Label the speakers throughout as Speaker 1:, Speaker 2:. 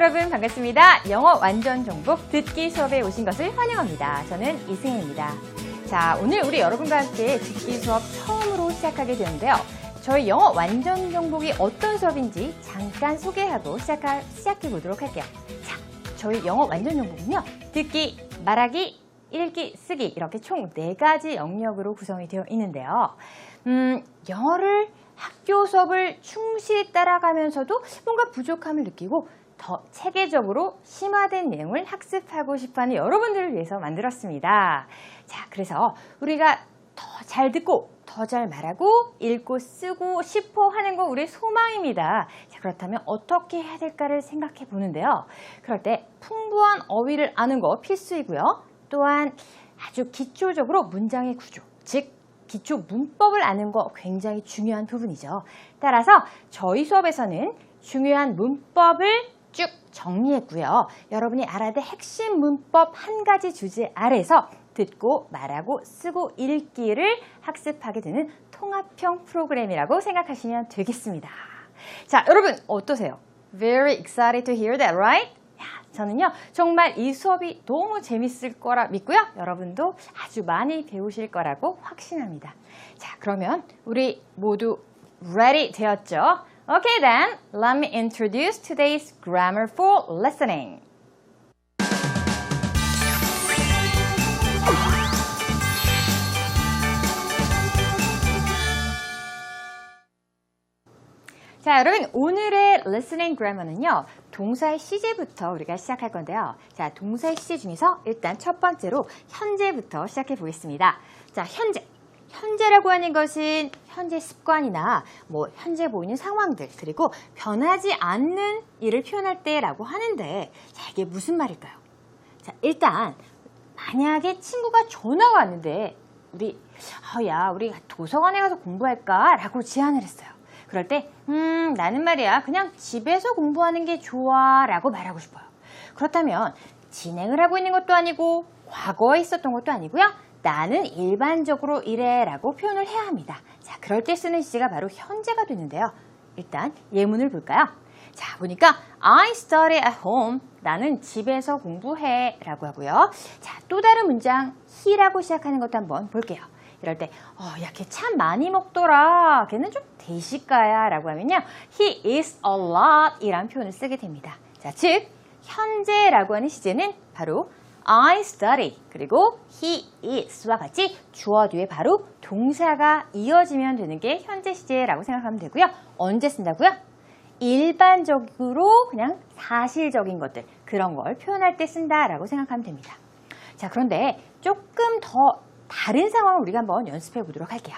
Speaker 1: 여러분 반갑습니다. 영어 완전 정복 듣기 수업에 오신 것을 환영합니다. 저는 이승혜입니다. 자, 오늘 우리 여러분과 함께 듣기 수업 처음으로 시작하게 되는데요. 저희 영어 완전 정복이 어떤 수업인지 잠깐 소개하고 시작해 보도록 할게요. 자, 저희 영어 완전 정복은요. 듣기, 말하기, 읽기, 쓰기 이렇게 총 4가지 영역으로 구성이 되어 있는데요. 영어를 학교 수업을 충실히 따라가면서도 뭔가 부족함을 느끼고 더 체계적으로 심화된 내용을 학습하고 싶어하는 여러분들을 위해서 만들었습니다. 자, 그래서 우리가 더 잘 듣고 더 잘 말하고 읽고 쓰고 싶어 하는 거 우리의 소망입니다. 자, 그렇다면 어떻게 해야 될까를 생각해 보는데요. 그럴 때 풍부한 어휘를 아는 거 필수이고요. 또한 아주 기초적으로 문장의 구조, 즉 기초 문법을 아는 거 굉장히 중요한 부분이죠. 따라서 저희 수업에서는 중요한 문법을 쭉 정리했고요. 여러분이 알아야 될 핵심 문법 한 가지 주제 아래서 듣고 말하고 쓰고 읽기를 학습하게 되는 통합형 프로그램이라고 생각하시면 되겠습니다. 자, 여러분 어떠세요? Very excited to hear that, right? 저는요 정말 이 수업이 너무 재밌을 거라 믿고요. 여러분도 아주 많이 배우실 거라고 확신합니다. 자, 그러면 우리 모두 ready 되었죠? Okay then, let me introduce today's grammar for listening. 자, 여러분 오늘의 listening grammar는요. 동사의 시제부터 우리가 시작할 건데요. 자, 동사의 시제 중에서 일단 첫 번째로 현재부터 시작해 보겠습니다. 자, 현재라고 하는 것은 현재 습관이나 뭐 현재 보이는 상황들 그리고 변하지 않는 일을 표현할 때라고 하는데 자, 이게 무슨 말일까요? 자, 일단 만약에 친구가 전화가 왔는데 우리 도서관에 가서 공부할까? 라고 제안을 했어요. 그럴 때 나는 말이야 그냥 집에서 공부하는 게 좋아 라고 말하고 싶어요. 그렇다면 진행을 하고 있는 것도 아니고 과거에 있었던 것도 아니고요. 나는 일반적으로 이래 라고 표현을 해야 합니다. 자, 그럴 때 쓰는 시제가 바로 현재가 되는데요. 일단 예문을 볼까요? 자, 보니까 I study at home. 나는 집에서 공부해 라고 하고요. 자, 또 다른 문장 he라고 시작하는 것도 한번 볼게요. 이럴 때 야, 걔 참 많이 먹더라. 걔는 좀 대식가야 라고 하면요. He eats a lot 이란 표현을 쓰게 됩니다. 자, 즉 현재라고 하는 시제는 바로 I study 그리고 he eats와 같이 주어 뒤에 바로 동사가 이어지면 되는 게 현재 시제라고 생각하면 되고요. 언제 쓴다고요? 일반적으로 그냥 사실적인 것들 그런 걸 표현할 때 쓴다라고 생각하면 됩니다. 자, 그런데 조금 더 다른 상황을 우리가 한번 연습해 보도록 할게요.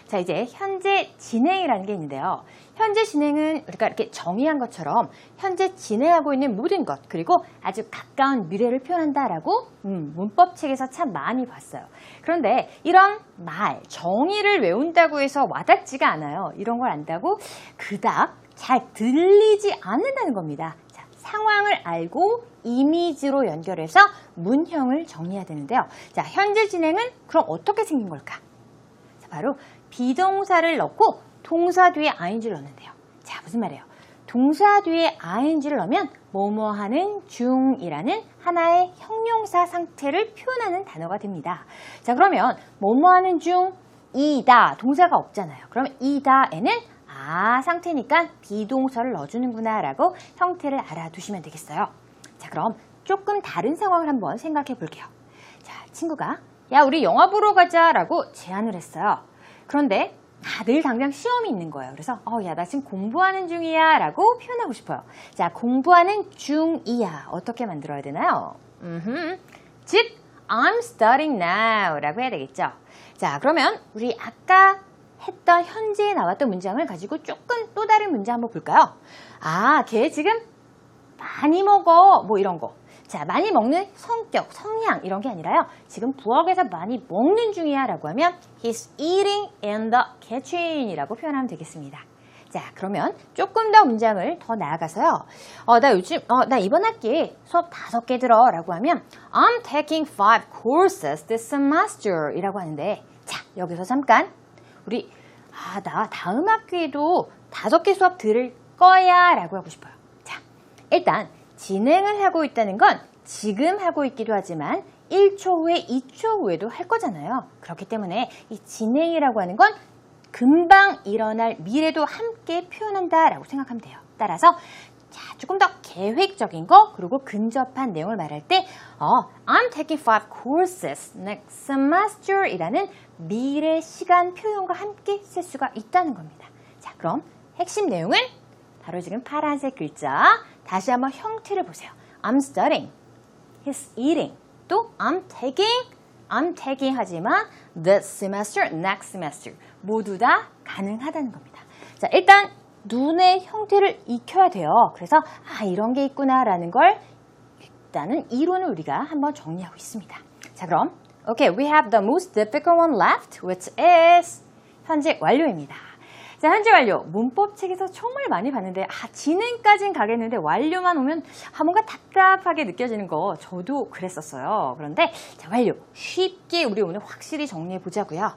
Speaker 1: 자, 이제 현재 진행이라는 게 있는데요. 현재 진행은 우리가 이렇게 정의한 것처럼 현재 진행하고 있는 모든 것 그리고 아주 가까운 미래를 표현한다라고 문법책에서 참 많이 봤어요. 그런데 이런 말, 정의를 외운다고 해서 와닿지가 않아요. 이런 걸 안다고 그닥 잘 들리지 않는다는 겁니다. 자, 상황을 알고 이미지로 연결해서 문형을 정리해야 되는데요. 자, 현재 진행은 그럼 어떻게 생긴 걸까? 자, 바로 비동사를 넣고 동사 뒤에 ing를 넣는데요. 자, 무슨 말이에요? 동사 뒤에 ing를 넣으면 뭐뭐 하는 중이라는 하나의 형용사 상태를 표현하는 단어가 됩니다. 자, 그러면 뭐뭐 하는 중이다 동사가 없잖아요. 그러면 이다에는 상태니까 비동사를 넣어주는구나 라고 형태를 알아두시면 되겠어요. 자, 그럼 조금 다른 상황을 한번 생각해 볼게요. 자, 친구가 야, 우리 영화 보러 가자 라고 제안을 했어요. 그런데 내일 당장 시험이 있는 거예요. 그래서 야, 나 지금 공부하는 중이야 라고 표현하고 싶어요. 자, 공부하는 중이야 어떻게 만들어야 되나요? 즉 I'm studying now 라고 해야 되겠죠. 자, 그러면 우리 아까 했던 현재에 나왔던 문장을 가지고 조금 또 다른 문장 한번 볼까요? 걔 지금 많이 먹어 뭐 이런 거. 자, 많이 먹는 성격, 성향 이런 게 아니라요. 지금 부엌에서 많이 먹는 중이야 라고 하면 He's eating in the kitchen 이라고 표현하면 되겠습니다. 자, 그러면 조금 더 문장을 더 나아가서요. 나 이번 학기에 수업 5개 들어 라고 하면 I'm taking 5 courses this semester 이라고 하는데 자, 여기서 잠깐 우리 나 다음 학기에도 5개 수업 들을 거야 라고 하고 싶어요. 자, 일단 진행을 하고 있다는 건 지금 하고 있기도 하지만 1초 후에 2초 후에도 할 거잖아요. 그렇기 때문에 이 진행이라고 하는 건 금방 일어날 미래도 함께 표현한다라고 생각하면 돼요. 따라서 자, 조금 더 계획적인 거 그리고 근접한 내용을 말할 때 I'm taking 5 courses next semester 이라는 미래 시간 표현과 함께 쓸 수가 있다는 겁니다. 자, 그럼 핵심 내용은 바로 지금 파란색 글자 다시 한번 형태를 보세요. I'm studying, he's eating, 또 I'm taking 하지만 this semester, next semester 모두 다 가능하다는 겁니다. 자, 일단 눈의 형태를 익혀야 돼요. 그래서 이런 게 있구나라는 걸 일단은 이론을 우리가 한번 정리하고 있습니다. 자, 그럼 Okay, we have the most difficult one left, which is 현재 완료입니다. 자, 현재 완료. 문법 책에서 정말 많이 봤는데 진행까지는 가겠는데 완료만 오면 뭔가 답답하게 느껴지는 거 저도 그랬었어요. 그런데 자, 완료. 쉽게 우리 오늘 확실히 정리해 보자고요.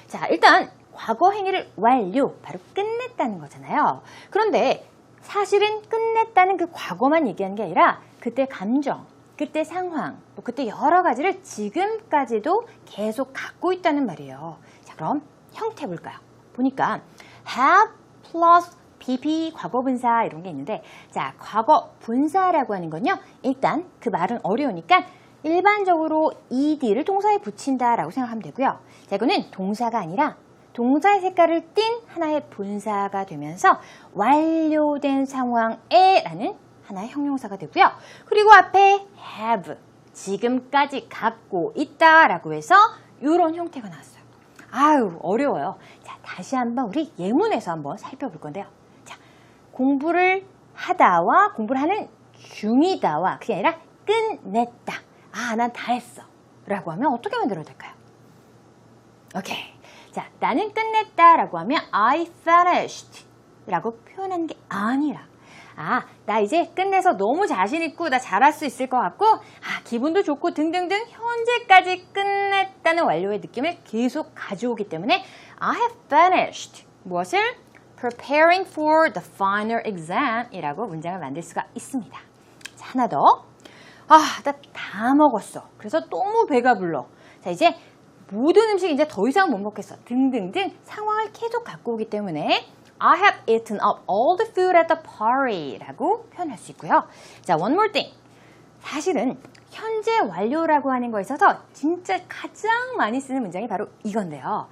Speaker 1: 자, 일단 과거 행위를 완료, 바로 끝냈다는 거잖아요. 그런데 사실은 끝냈다는 그 과거만 얘기하는 게 아니라 그때 감정, 그때 상황, 또 그때 여러 가지를 지금까지도 계속 갖고 있다는 말이에요. 자, 그럼 형태 볼까요? 보니까 have plus pp 과거 분사 이런 게 있는데 자, 과거 분사라고 하는 건요. 일단 그 말은 어려우니까 일반적으로 ed를 동사에 붙인다라고 생각하면 되고요. 자, 이거는 동사가 아니라 동사의 색깔을 띤 하나의 분사가 되면서 완료된 상황에 라는 하나의 형용사가 되고요. 그리고 앞에 have, 지금까지 갖고 있다라고 해서 이런 형태가 나왔어요. 어려워요. 자, 다시 한번 우리 예문에서 한번 살펴볼 건데요. 자, 공부를 하다와 공부를 하는 중이다와 그게 아니라 끝냈다. 난 다 했어. 라고 하면 어떻게 만들어야 될까요? 오케이. 자, 나는 끝냈다라고 하면 I finished 라고 표현하는 게 아니라 나 이제 끝내서 너무 자신 있고 나 잘할 수 있을 것 같고 기분도 좋고 등등등 현재까지 끝냈다는 완료의 느낌을 계속 가져오기 때문에 I have finished 무엇을? preparing for the final exam 이라고 문장을 만들 수가 있습니다. 자, 하나 더. 나 다 먹었어. 그래서 너무 배가 불러. 자, 이제 모든 음식 이제 더 이상 못 먹겠어. 등등등 상황을 계속 갖고 오기 때문에 I have eaten up all the food at the party 라고 표현할 수 있고요. 자, one more thing. 사실은 현재 완료라고 하는 거에 있어서 진짜 가장 많이 쓰는 문장이 바로 이건데요.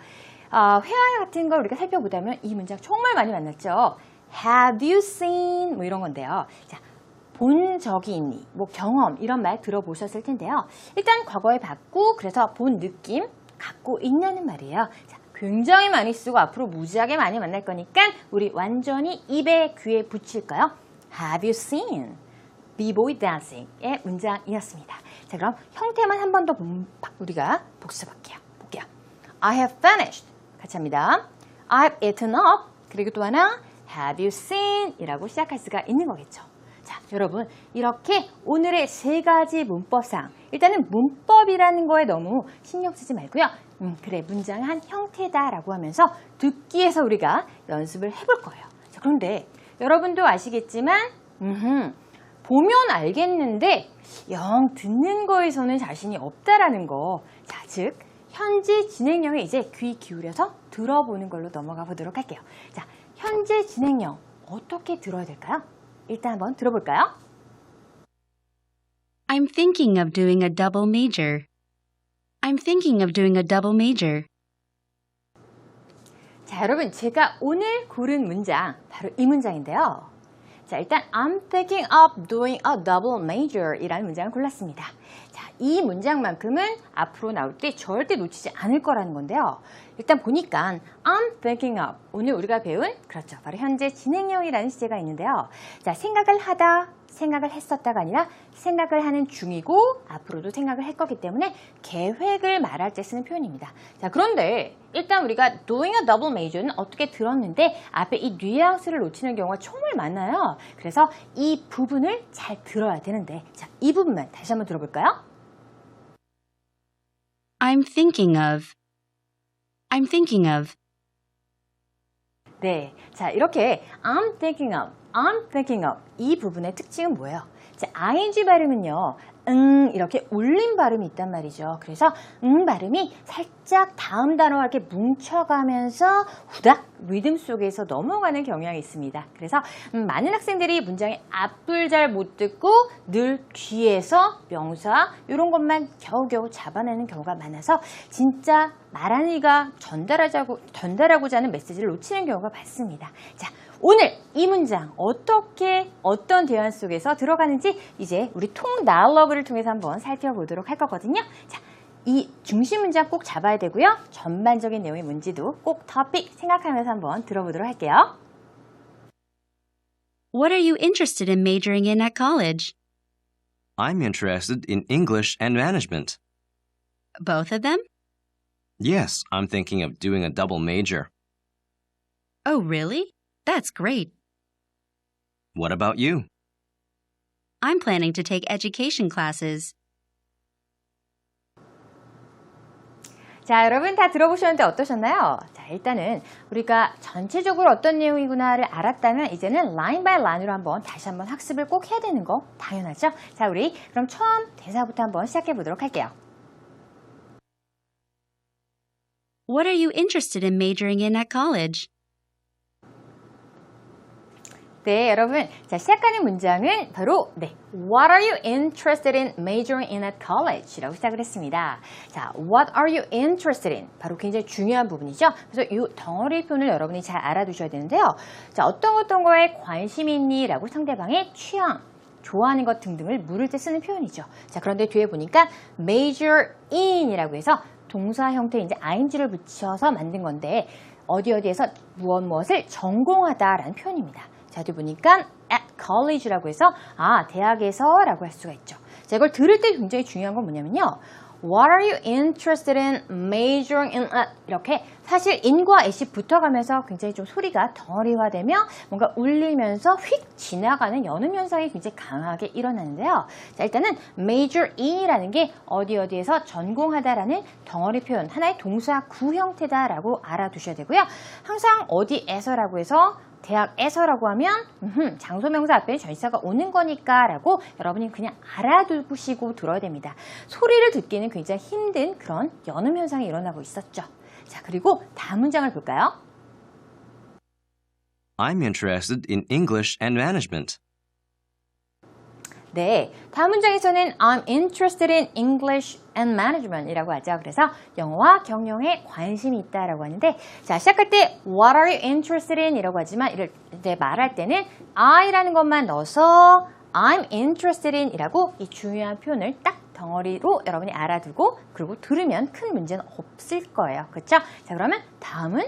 Speaker 1: 회화 같은 걸 우리가 살펴보자면 이 문장 정말 많이 만났죠. Have you seen? 뭐 이런 건데요. 자, 본 적이 있니? 뭐 경험 이런 말 들어보셨을 텐데요. 일단 과거에 봤고 그래서 본 느낌 갖고 있냐는 말이에요. 자, 굉장히 많이 쓰고 앞으로 무지하게 많이 만날 거니까 우리 완전히 입에 귀에 붙일까요? Have you seen B-boy dancing의 문장이었습니다. 자, 그럼 형태만 한 번 더 우리가 복습할게요. 볼게요. I have finished 같이 합니다. I have eaten up 그리고 또 하나 Have you seen 이라고 시작할 수가 있는 거겠죠. 자, 여러분 이렇게 오늘의 세 가지 문법상 일단은 문법이라는 거에 너무 신경 쓰지 말고요. 그래 문장의 한 형태다라고 하면서 듣기에서 우리가 연습을 해볼 거예요. 자, 그런데 여러분도 아시겠지만 보면 알겠는데 영 듣는 거에서는 자신이 없다라는 거. 자, 즉 현재 진행형에 이제 귀 기울여서 들어보는 걸로 넘어가 보도록 할게요. 자, 현재 진행형 어떻게 들어야 될까요? 일단 한번 들어볼까요?
Speaker 2: I'm thinking of doing a double major. I'm thinking of doing a double major.
Speaker 1: 자, 여러분 제가 오늘 고른 문장 바로 이 문장인데요. 자, 일단 I'm thinking of doing a double major 이라는 문장을 골랐습니다. 자, 이 문장만큼은 앞으로 나올 때 절대 놓치지 않을 거라는 건데요. 일단 보니까 I'm thinking of 오늘 우리가 배운 그렇죠. 바로 현재 진행형이라는 시제가 있는데요. 자, 생각을 하다, 생각을 했었다가 아니라 생각을 하는 중이고 앞으로도 생각을 할 거기 때문에 계획을 말할 때 쓰는 표현입니다. 자, 그런데 일단 우리가 doing a double major는 어떻게 들었는데 앞에 이 뉘앙스를 놓치는 경우가 정말 많아요. 그래서 이 부분을 잘 들어야 되는데 자, 이 부분만 다시 한번 들어볼까요?
Speaker 2: I'm thinking of. I'm thinking of.
Speaker 1: 네, 자 이렇게 I'm thinking of 이 부분의 특징은 뭐예요? 자, ing 발음은요. 이렇게 울림 발음이 있단 말이죠. 그래서 발음이 살짝 다음 단어와 이렇게 뭉쳐가면서 후닥 리듬 속에서 넘어가는 경향이 있습니다. 그래서 많은 학생들이 문장의 앞을 잘 못 듣고 늘 귀에서 명사 이런 것만 겨우겨우 잡아내는 경우가 많아서 진짜 말하는 이가 전달하고자 하는 메시지를 놓치는 경우가 많습니다. 자, 오늘 이 문장 어떤 대화 속에서 들어가는지 이제 우리 통 다이얼로그를 통해서 한번 살펴보도록 할 거거든요. 자, 이 중심 문장 꼭 잡아야 되고요. 전반적인 내용이 뭔지도 꼭 토픽 생각하면서 한번 들어보도록 할게요.
Speaker 2: What are you interested in majoring in at college?
Speaker 3: I'm interested in English and management.
Speaker 2: Both of them?
Speaker 3: Yes, I'm thinking of doing a double major.
Speaker 2: Oh, really? That's great.
Speaker 3: What about you?
Speaker 2: I'm planning to take education classes.
Speaker 1: 자, 여러분 다 들어보셨는데 어떠셨나요? 자, 일단은 우리가 전체적으로 어떤 내용이구나를 알았다면 이제는 라인 바이 라인으로 다시 한번 학습을 꼭 해야 되는 거 당연하죠? 자, 우리 그럼 처음 대사부터 한번 시작해 보도록 할게요.
Speaker 2: What are you interested in majoring in at college?
Speaker 1: 네, 여러분. 자, 시작하는 문장은 바로 What are you interested in majoring in at college? 라고 시작을 했습니다. 자, What are you interested in? 바로 굉장히 중요한 부분이죠. 그래서 이 덩어리 표현을 여러분이 잘 알아두셔야 되는데요. 자, 어떤 거에 관심이 있니? 라고 상대방의 취향, 좋아하는 것 등등을 물을 때 쓰는 표현이죠. 자, 그런데 뒤에 보니까 major in 이라고 해서 동사 형태에 이제 ing를 붙여서 만든 건데 어디에서 무엇을 전공하다라는 표현입니다. 자, 뒤 보니까 at college라고 해서 대학에서라고 할 수가 있죠. 자, 이걸 들을 때 굉장히 중요한 건 뭐냐면요. What are you interested in majoring in at? 이렇게 사실 in과 at이 붙어가면서 굉장히 좀 소리가 덩어리화되며 뭔가 울리면서 휙 지나가는 연음 현상이 굉장히 강하게 일어나는데요. 자, 일단은 major in이라는 게 어디에서 전공하다라는 덩어리 표현, 하나의 동사 구 형태다라고 알아두셔야 되고요. 항상 어디에서라고 해서 대학에서라고 하면 장소명사 앞에 전치사가 오는 거니까 라고 여러분이 그냥 알아두시고 들어야 됩니다. 소리를 듣기는 굉장히 힘든 그런 연음 현상이 일어나고 있었죠. 자, 그리고 다음 문장을 볼까요?
Speaker 3: I'm interested in English and management.
Speaker 1: 네, 다음 문장에서는 I'm interested in English and management 이라고 하죠. 그래서 영어와 경영에 관심이 있다라고 하는데, 자, 시작할 때 What are you interested in? 이라고 하지만 이제 말할 때는 I라는 것만 넣어서 I'm interested in 이라고 이 중요한 표현을 딱 덩어리로 여러분이 알아두고 그리고 들으면 큰 문제는 없을 거예요. 그렇죠? 자, 그러면 다음은